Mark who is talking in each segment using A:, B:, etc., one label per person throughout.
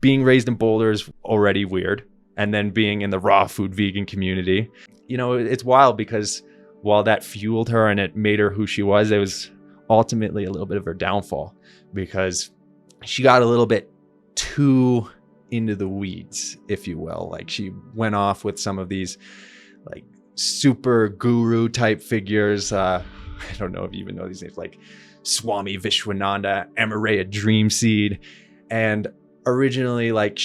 A: being raised in Boulder is already weird. And then being in the raw food vegan community, you know, it's wild because while that fueled her and it made her who she was, it was ultimately a little bit of her downfall because she got a little bit too into the weeds, if you will. Like she went off with some of these like super guru type figures. I don't know if you even know these names, like Swami Vishwananda, Amaraya Dreamseed. And originally, like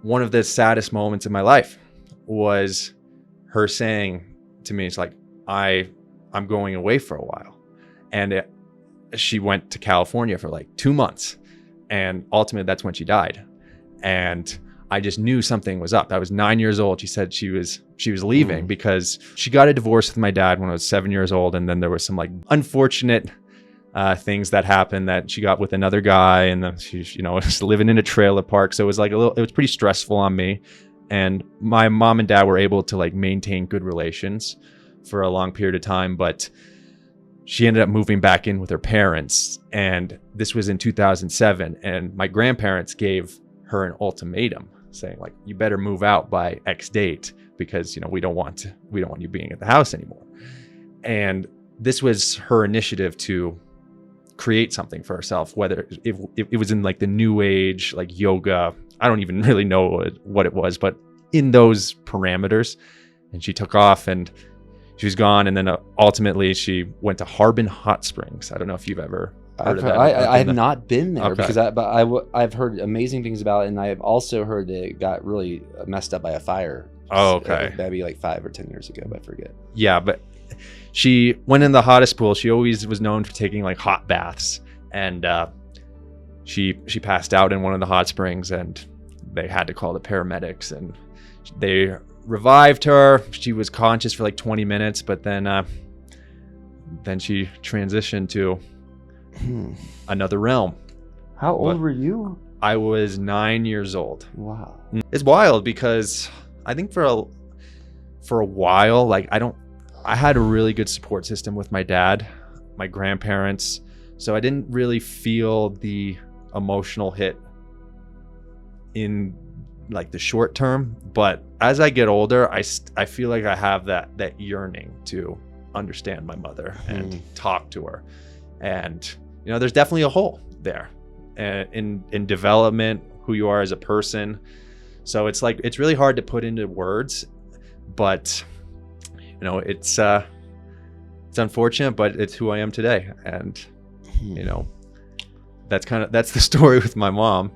A: one of the saddest moments in my life was her saying to me, it's like, I'm going away for a while. And she went to California for like 2 months. And ultimately, that's when she died. And I just knew something was up. I was 9 years old. She said she was leaving because she got a divorce with my dad when I was 7 years old. And then there was some like unfortunate things that happened that she got with another guy, and then she, you know, was living in a trailer park. So it was like it was pretty stressful on me. And my mom and dad were able to like maintain good relations for a long period of time, but she ended up moving back in with her parents. And this was in 2007. And my grandparents gave her an ultimatum saying like, you better move out by X date because, you know, we don't want you being at the house anymore. And this was her initiative to create something for herself, whether it was in like the new age, like yoga. I don't even really know what it was, but in those parameters. And she took off and she was gone. And then ultimately she went to Harbin Hot Springs. I don't know if you've ever heard of that.
B: I have not been there,
A: okay.
B: Because I've heard amazing things about it. And I've also heard that it got really messed up by a fire.
A: Oh, okay.
B: That'd be like 5 or 10 years ago, but I forget.
A: Yeah, but she went in the hottest pool. She always was known for taking like hot baths, and she passed out in one of the hot springs, and they had to call the paramedics, and they revived her. She was conscious for like 20 minutes, but then she transitioned to another realm.
B: How old were you?
A: I was 9 years old.
B: Wow.
A: It's wild because I think for a while, like I had a really good support system with my dad, my grandparents. So I didn't really feel the emotional hit in like the short term. But as I get older, I feel like I have that yearning to understand my mother and talk to her. And, you know, there's definitely a hole there in development, who you are as a person. So it's like, it's really hard to put into words, but you know, it's unfortunate, but it's who I am today. And, you know, that's the story with my mom.